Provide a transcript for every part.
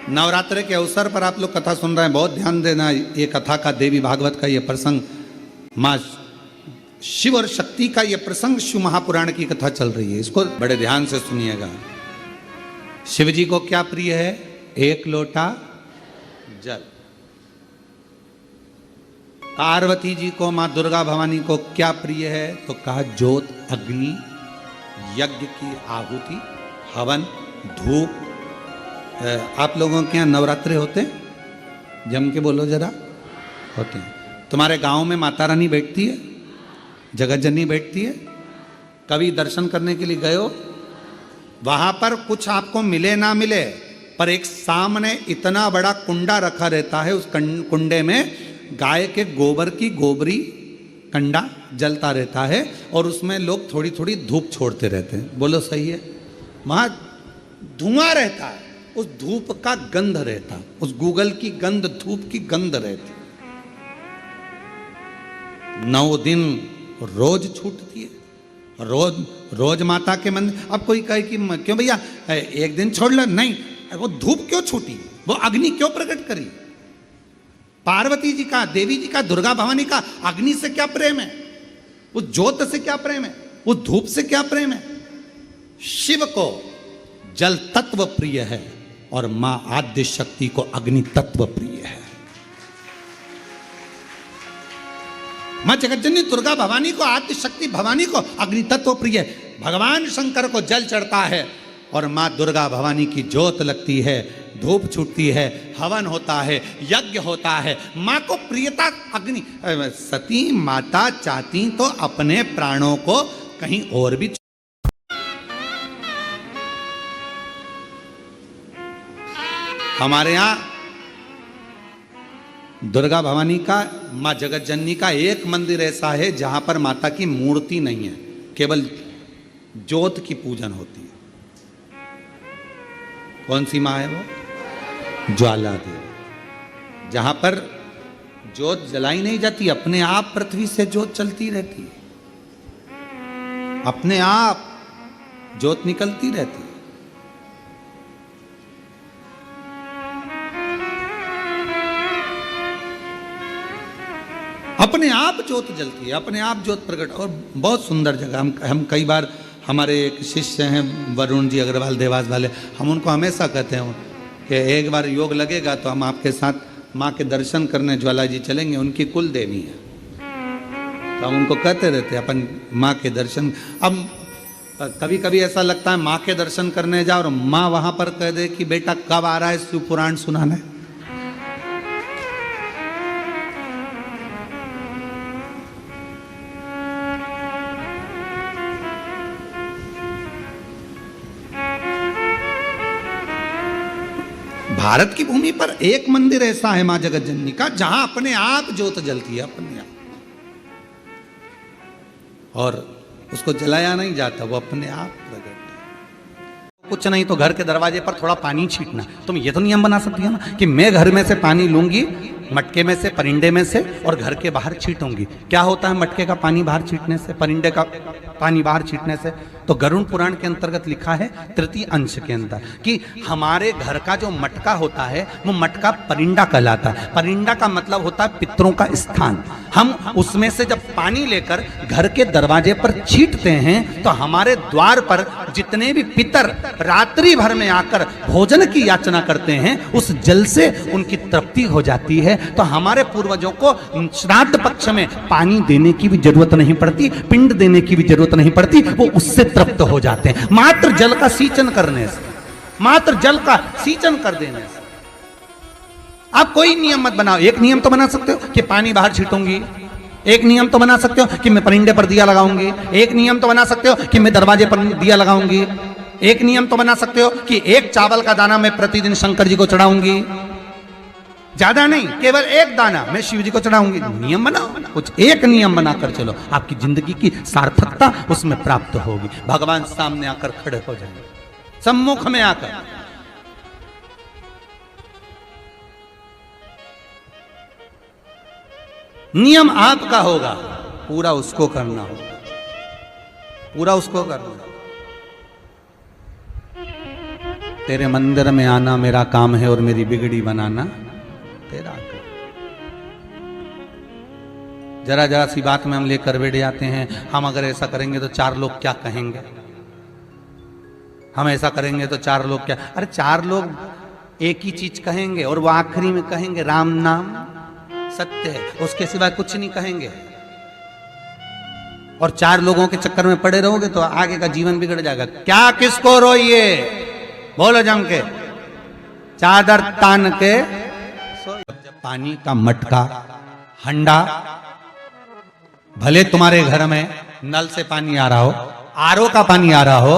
नवरात्र के अवसर पर आप लोग कथा सुन रहे हैं, बहुत ध्यान देना। ये कथा का, देवी भागवत का ये प्रसंग, माँ शिव और शक्ति का ये प्रसंग शिव महापुराण की कथा चल रही है, इसको बड़े ध्यान से सुनिएगा। शिव जी को क्या प्रिय है? एक लोटा जल। पार्वती जी को, माँ दुर्गा भवानी को क्या प्रिय है? तो कहा ज्योत, अग्नि, यज्ञ की आहुति, हवन, धूप। आप लोगों के यहाँ नवरात्रे होते हैं? जम के बोलो जरा। होते हैं। तुम्हारे गांव में माता रानी बैठती है, जगत जननी बैठती है? कभी दर्शन करने के लिए गए हो? वहां पर कुछ आपको मिले ना मिले, पर एक सामने इतना बड़ा कुंडा रखा रहता है, उस कुंडे में गाय के गोबर की गोबरी कंडा जलता रहता है और उसमें लोग थोड़ी थोड़ी धूप छोड़ते रहते हैं। बोलो सही है? वहां धुआं रहता है, उस धूप का गंध रहता, उस गूगल की गंध, धूप की गंध रहती। 9 दिन रोज छूटती है, रोज माता के मंदिर। अब कोई कहे कि क्यों भैया एक दिन छोड़ लो, नहीं, वो धूप क्यों छूटी, वो अग्नि क्यों प्रकट करी? पार्वती जी का, देवी जी का, दुर्गा भवानी का अग्नि से क्या प्रेम है? उस ज्योत से क्या प्रेम है? उस धूप से क्या प्रेम है? शिव को जल तत्व प्रिय है और मां आद्य शक्ति को अग्नि तत्व प्रिय है। मां जगतजननी दुर्गा भवानी को, आद्य शक्ति भवानी को अग्नि तत्व प्रिय है। भगवान शंकर को जल चढ़ता है और मां दुर्गा भवानी की ज्योत लगती है, धूप छूटती है, हवन होता है, यज्ञ होता है। मां को प्रियता अग्नि। सती माता चाहती तो अपने प्राणों को कहीं और भी। हमारे यहां दुर्गा भवानी का, मां जगत जननी का एक मंदिर ऐसा है जहां पर माता की मूर्ति नहीं है, केवल ज्योत की पूजन होती है। कौन सी मां है वो? ज्वाला देवी। जहां पर ज्योत जलाई नहीं जाती, अपने आप पृथ्वी से ज्योत चलती रहती है, अपने आप ज्योत निकलती रहती है। अपने आप ज्योत जलती है, अपने आप ज्योत प्रकट। और बहुत सुंदर जगह। हम कई बार, हमारे एक शिष्य हैं वरुण जी अग्रवाल देवास वाले, हम उनको हमेशा कहते हैं कि एक बार योग लगेगा तो हम आपके साथ माँ के दर्शन करने ज्वाला जी चलेंगे, उनकी कुल देवी है। तो हम उनको कहते रहते हैं अपन माँ के दर्शन। अब कभी कभी ऐसा लगता है माँ के दर्शन करने जाओ और माँ वहाँ पर कह दे कि बेटा कब आ रहा है शिव पुराण सुनाने। भारत की भूमि पर एक मंदिर ऐसा है मां जगत जननी का जहां अपने आप ज्योत जलती है, अपने आप, और उसको जलाया नहीं जाता, वो अपने आप प्रकट। कुछ नहीं तो घर के दरवाजे पर थोड़ा पानी छींटना। तुम ये तो नियम बना सकती है ना कि मैं घर में से पानी लूंगी, मटके में से, परिंदे में से, और घर के बाहर छींटूंगी। क्या होता है मटके का पानी बाहर छींटने से, परिंदे का पानी बाहर छींटने से? तो गरुड़ पुराण के अंतर्गत लिखा है, तृतीय अंश के अंदर, कि हमारे घर का जो मटका होता है वो मटका परिंदा कहलाता है। परिंदा का मतलब होता है पितरों का स्थान। हम उसमें से जब पानी लेकर घर के दरवाजे पर छींटते हैं तो हमारे द्वार पर जितने भी पितर रात्रि भर में आकर भोजन की याचना करते हैं, उस जल से उनकी तृप्ति हो जाती है। तो हमारे पूर्वजों को श्राद्ध पक्ष में पानी देने की भी जरूरत नहीं पड़ती, पिंड देने की भी जरूरत नहीं पड़ती, वो उससे तृप्त हो जाते हैं मात्र जल का सींचन करने से, मात्र जल का सींचन कर देने से। आप कोई नियम मत बनाओ। एक नियम तो बना सकते हो कि पानी बाहर छीटूंगी, एक नियम तो बना सकते हो कि मैं परिंदे पर दिया लगाऊंगी, एक नियम तो बना सकते हो कि मैं दरवाजे पर दिया लगाऊंगी, एक नियम तो बना सकते हो कि एक चावल का दाना मैं प्रतिदिन शंकर जी को चढ़ाऊंगी। ज्यादा नहीं, केवल एक दाना मैं शिव जी को चढ़ाऊंगी। नियम बनाओ, कुछ एक नियम बनाकर चलो, आपकी जिंदगी की सार्थकता उसमें प्राप्त होगी। भगवान सामने आकर खड़े हो जाएंगे, सम्मुख में आकर। नियम आपका होगा, पूरा उसको करना होगा, पूरा उसको करना। तेरे मंदिर में आना मेरा काम है और मेरी बिगड़ी बनाना तेरा काम। जरा जरा सी बात में हम लेकर बैठ जाते हैं, हम अगर ऐसा करेंगे तो 4 लोग क्या कहेंगे, हम ऐसा करेंगे तो 4 लोग क्या। अरे 4 लोग एक ही चीज कहेंगे और वो आखिरी में कहेंगे राम नाम सत्य है, उसके सिवाय कुछ नहीं कहेंगे। और 4 लोगों के चक्कर में पड़े रहोगे तो आगे का जीवन बिगड़ जाएगा। क्या किसको रोइए, बोलो जम के, चादर तान के सोइए। पानी का मटका, हंडा, भले तुम्हारे घर में नल से पानी आ रहा हो, आरओ का पानी आ रहा हो,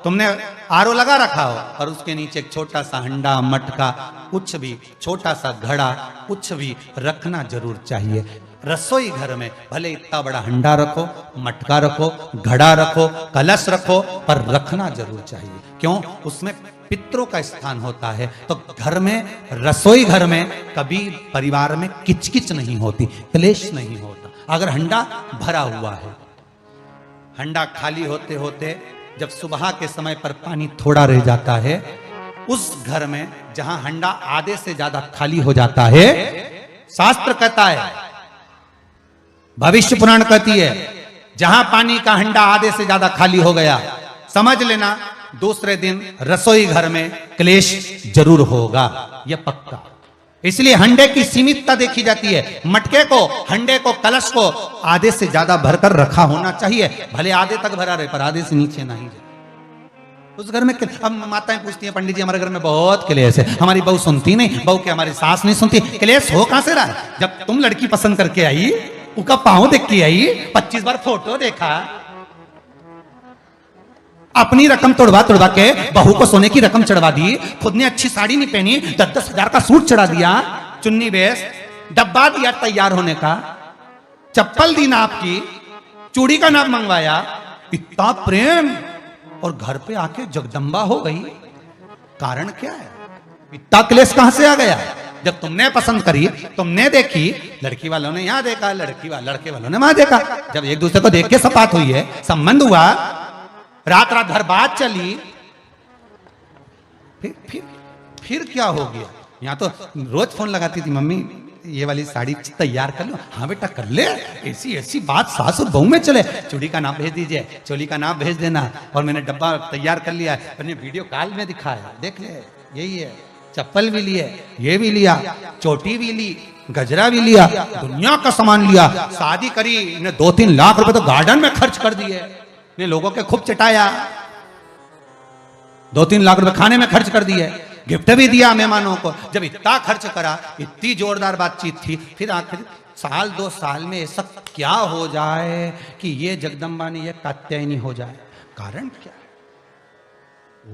तुमने आरओ लगा रखा हो और उसके नीचे एक छोटा सा हंडा, मटका, कुछ भी, छोटा सा घड़ा, कुछ भी रखना जरूर चाहिए। रसोई घर में भले इतना बड़ा हंडा रखो, मटका रखो, घड़ा रखो, कलश रखो, पर रखना जरूर चाहिए। क्यों? उसमें पितरों का स्थान होता है। तो घर में, रसोई घर में कभी परिवार में किचकिच नहीं होती, क्लेश नहीं होता। अगर हंडा भरा हुआ है, हंडा खाली होते होते जब सुबह के समय पर पानी थोड़ा रह जाता है, उस घर में जहां हंडा आधे से ज्यादा खाली हो जाता है, शास्त्र कहता है, भविष्य पुराण कहती है, जहां पानी का हंडा आधे से ज्यादा खाली हो गया, समझ लेना दूसरे दिन रसोई घर में क्लेश जरूर होगा, यह पक्का। इसलिए हंडे की सीमितता देखी जाती है। मटके को, हंडे को, कलश को आधे से ज्यादा भरकर रखा होना चाहिए, भले आधे तक भरा रहे पर आधे से नीचे नहीं जाए। उस घर में अब माताएं पूछती हैं, पंडित जी हमारे घर में बहुत क्लेश है, हमारी बहू सुनती नहीं, बहू के हमारी सास नहीं सुनती। क्लेश हो कहां से रहा है? जब तुम लड़की पसंद करके आई, उसका पांव देख के आई, 25 बार फोटो देखा, अपनी रकम तोड़वा तोड़वा के बहू को सोने की रकम चढ़वा दी, खुद ने अच्छी साड़ी नहीं पहनी, 10-10 हजार का सूट चढ़ा दिया, चुन्नी बेस, डब्बा दिया तैयार होने का, चप्पल दी नाप की, चूड़ी का नाप मंगवाया, इतना प्रेम, और घर पे आके जगदम्बा हो गई। कारण क्या है? इतना क्लेश कहां से आ गया? जब तुमने पसंद करी, तुमने देखी, लड़की वालों ने यहां देखा, लड़के वालों ने वहां देखा, जब एक दूसरे को देख के सब बात हुई है, संबंध हुआ, रात रात भर बात चली, फिर क्या हो गया? यहाँ तो रोज फोन लगाती थी, मम्मी ये वाली साड़ी तैयार कर लो, हाँ बेटा कर ले, ऐसी ऐसी बात सास और बहू में चले, चूड़ी का नाप भेज दीजिए, चोली का नाप भेज देना, और मैंने डब्बा तैयार कर लिया है, मैंने वीडियो कॉल में दिखाया, देख ले यही है, चप्पल भी लिए, ये भी लिया, चोटी भी ली, गजरा भी लिया, दुनिया का सामान लिया, शादी करी, इन्हें 2-3 लाख रुपए तो गार्डन में खर्च कर दिए, ने लोगों के खूब चटाया, 2-3 लाख रुपए खाने में खर्च कर दिए, गिफ्ट भी दिया मेहमानों को। जब इतना खर्च करा, इतनी जोरदार बातचीत थी, फिर आखिर 1-2 साल में ऐसा क्या हो जाए कि ये जगदम्बा ने ये कात्यायनी हो जाए? कारण क्या है?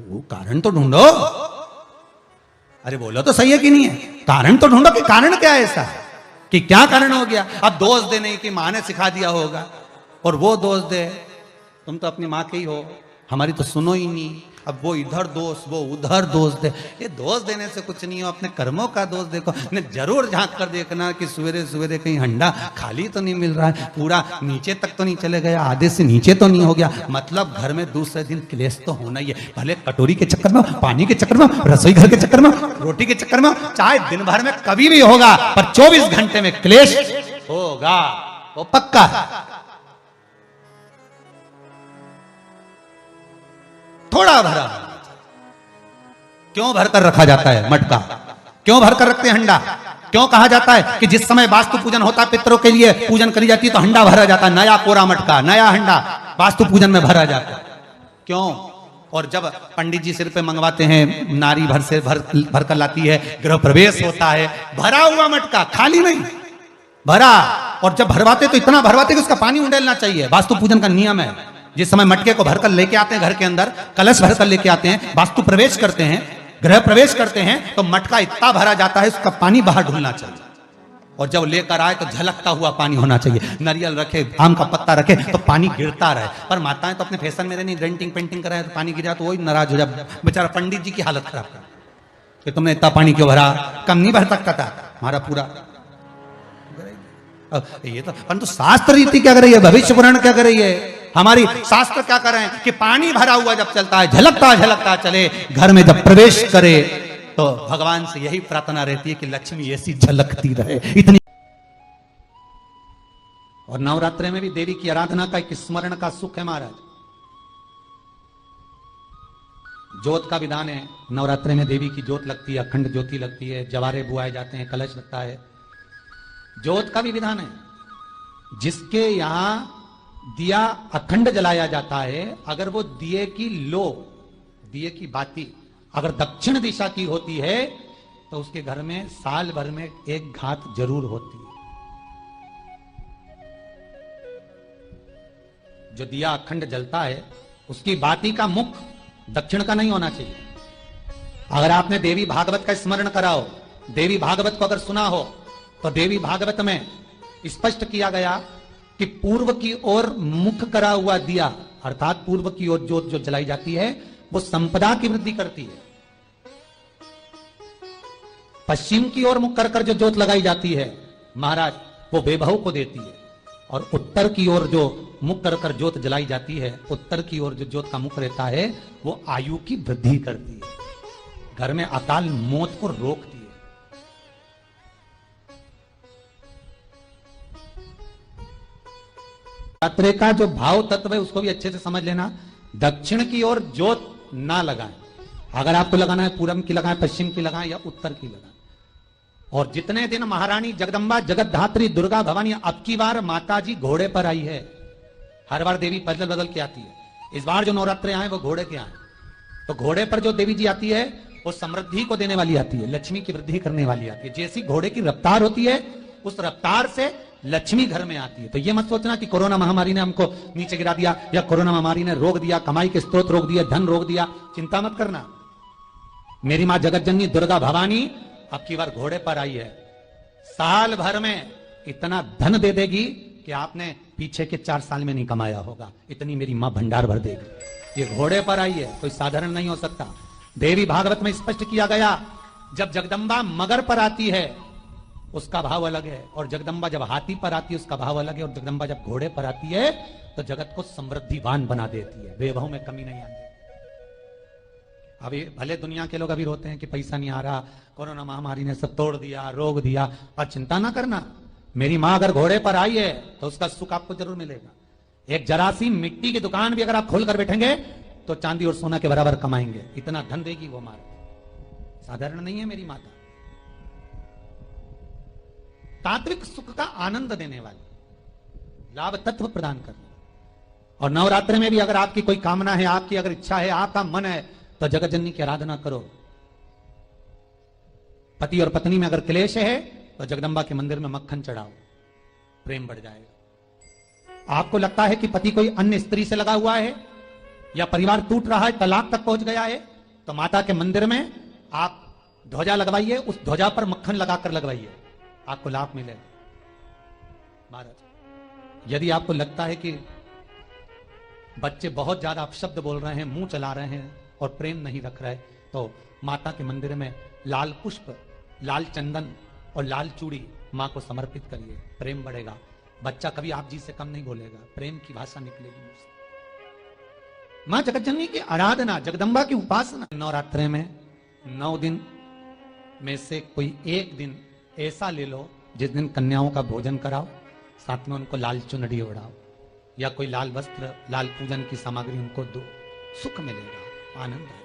वो कारण तो ढूंढो। अरे बोलो तो सही है कि नहीं है? कारण तो ढूंढो कि कारण क्या है ऐसा, कि क्या कारण हो गया? अब दोष दे नहीं कि माँ ने सिखा दिया होगा, और वो दोष दे, तुम तो अपनी माँ के ही हो, हमारी तो सुनो ही नहीं, अब वो इधर दोष, वो उधर दोष दे। ये दोष देने से कुछ नहीं हो, अपने कर्मों का दोष देखो। ने जरूर झांक कर देखना कि सवेरे सवेरे कहीं हंडा खाली तो नहीं मिल रहा है, पूरा नीचे तक तो नहीं चले गया, आधे से नीचे तो नहीं हो गया, मतलब घर में दूसरे दिन क्लेश तो होना ही है। भले कटोरी के चक्कर में, पानी के चक्कर में, रसोई घर के चक्कर में, रोटी के चक्कर में, चाहे दिन भर में कभी भी होगा, पर 24 घंटे में क्लेश होगा, वो पक्का है। थोड़ा भरा, क्यों भरकर रखा जाता है मटका? क्यों भरकर रखते हैं हंडा? क्यों कहा जाता है कि जिस समय वास्तु पूजन होता है, पितरों के लिए पूजन करी जाती है, तो हंडा भरा जाता है, नया कोरा मटका, नया हंडा वास्तु पूजन में भरा जाता है। क्यों? और जब पंडित जी सिर पे मंगवाते हैं, नारी भर कर लाती है, गृह प्रवेश होता है, भरा हुआ मटका, खाली नहीं, भरा। और जब भरवाते तो इतना भरवाते कि उसका पानी उंडेलना चाहिए, वास्तु पूजन का नियम है। जिस समय मटके को भरकर लेके आते हैं घर के अंदर, कलश भरकर लेके आते हैं, वास्तु प्रवेश करते हैं, गृह प्रवेश करते हैं, तो मटका इतना भरा जाता है, उसका पानी बाहर ढुलना चाहिए। और जब लेकर आए तो झलकता हुआ पानी होना चाहिए। नारियल रखे, आम का पत्ता रखे तो पानी गिरता रहे। पर माताएं तो अपने फैशन में नहीं, डेंटिंग पेंटिंग कराए तो पानी गिरा तो वही नाराज हो जाए, बेचारा पंडित जी की हालत खराब कर कि तुमने इतना पानी क्यों भरा, कम नहीं भर सकता था हमारा पूरा। ये तो परंतु शास्त्र रीति क्या कर रही है, भविष्य पुराण क्या कर रही है हमारी शास्त्र क्या कर रहे हैं कि पानी भरा हुआ जब चलता है, झलकता झलकता चले, घर में जब प्रवेश करे तो भगवान से यही प्रार्थना रहती है कि लक्ष्मी ऐसी झलकती रहे, इतनी। और नवरात्रि में भी देवी की आराधना का एक स्मरण का सुख है महाराज। ज्योत का विधान है, नवरात्रि में देवी की ज्योत लगती है, अखंड ज्योति लगती है, जवारे बुआए जाते हैं, कलश लगता है। ज्योत का भी विधान है, जिसके यहां दिया अखंड जलाया जाता है, अगर वो दिए की लो, दिए की बाती अगर दक्षिण दिशा की होती है तो उसके घर में साल भर में एक घात जरूर होती है। जो दिया अखंड जलता है उसकी बाती का मुख दक्षिण का नहीं होना चाहिए। अगर आपने देवी भागवत का स्मरण करा हो, देवी भागवत को अगर सुना हो, तो देवी भागवत में स्पष्ट किया गया कि पूर्व की ओर मुख करा हुआ दिया, अर्थात पूर्व की ओर ज्योत जो जलाई जाती है वो संपदा की वृद्धि करती है। पश्चिम की ओर मुख कर कर जो ज्योत लगाई जाती है महाराज, वो बेबहू को देती है। और उत्तर की ओर जो मुख कर कर ज्योत जलाई जाती है, उत्तर की ओर जो ज्योत का मुख रहता है वो आयु की वृद्धि करती है, घर में अकाल मौत को रोकती है। नवरात्रि का जो भाव तत्व है उसको भी अच्छे से समझ लेना। दक्षिण की ओर ज्योत ना लगाएं, अगर आपको लगाना है पूरब की लगाएं, पश्चिम की लगाएं या उत्तर की लगाएं। और जितने दिन महारानी जगदम्बा जगतधात्री दुर्गा भवानी, अब की बार माता जी घोड़े पर आई है, हर बार देवी बदल बदल के आती है, इस बार जो नवरात्रे आए वो घोड़े के आए। तो घोड़े पर जो देवी जी आती है वो समृद्धि को देने वाली आती है, लक्ष्मी की वृद्धि करने वाली आती है। जैसी घोड़े की रफ्तार होती है उस रफ्तार से लक्ष्मी घर में आती है। तो ये मत सोचना कि कोरोना महामारी ने हमको नीचे गिरा दिया या कोरोना महामारी ने रोक दिया, कमाई के स्रोत रोक दिया, धन रोक दिया, चिंता मत करना। मेरी मां जगत जननी दुर्गा भवानी अब की बार घोड़े पर आई है, साल भर में इतना धन दे देगी कि आपने पीछे के 4 साल में नहीं कमाया होगा, इतनी मेरी मां भंडार भर देगी। ये घोड़े पर आई है, कोई साधारण नहीं हो सकता। देवी भागवत में स्पष्ट किया गया, जब जगदम्बा मगर पर आती है उसका भाव अलग है, और जगदम्बा जब हाथी पर आती है उसका भाव अलग है, और जगदम्बा जब घोड़े पर आती है तो जगत को समृद्धिवान बना देती है, वैभव में कमी नहीं आती। अभी भले दुनिया के लोग अभी रोते हैं कि पैसा नहीं आ रहा, कोरोना महामारी ने सब तोड़ दिया, रोक दिया, पर चिंता ना करना, मेरी मां अगर घोड़े पर आई है तो उसका सुख आपको जरूर मिलेगा। एक जरासी मिट्टी की दुकान भी अगर आप खोल कर बैठेंगे तो चांदी और सोना के बराबर कमाएंगे, इतना धन देगी वो मार, साधारण नहीं है मेरी माता। तात्विक सुख का आनंद देने वाली, लाभ तत्व प्रदान करने। और नवरात्रि में भी अगर आपकी कोई कामना है, आपकी अगर इच्छा है, आपका मन है, तो जगत जननी की आराधना करो। पति और पत्नी में अगर क्लेश है तो जगदम्बा के मंदिर में मक्खन चढ़ाओ, प्रेम बढ़ जाएगा। आपको लगता है कि पति कोई अन्य स्त्री से लगा हुआ है या परिवार टूट रहा है, तलाक तक पहुंच गया है, तो माता के मंदिर में आप ध्वजा लगवाइए, उस ध्वजा पर मक्खन लगाकर लगवाइए, आपको लाभ मिलेगा। महाराज यदि आपको लगता है कि बच्चे बहुत ज्यादा अपशब्द बोल रहे हैं, मुंह चला रहे हैं और प्रेम नहीं रख रहे, तो माता के मंदिर में लाल पुष्प, लाल चंदन और लाल चूड़ी मां को समर्पित करिए, प्रेम बढ़ेगा। बच्चा कभी आप जी से कम नहीं बोलेगा, प्रेम की भाषा निकलेगी मुझसे। मां जगतजननी की आराधना, जगदम्बा की उपासना। नवरात्रि में 9 दिन में से कोई एक दिन ऐसा ले लो जिस दिन कन्याओं का भोजन कराओ, साथ में उनको लाल चुनरी ओढ़ाओ या कोई लाल वस्त्र, लाल पूजन की सामग्री उनको दो, सुख मिलेगा, आनंद आएगा।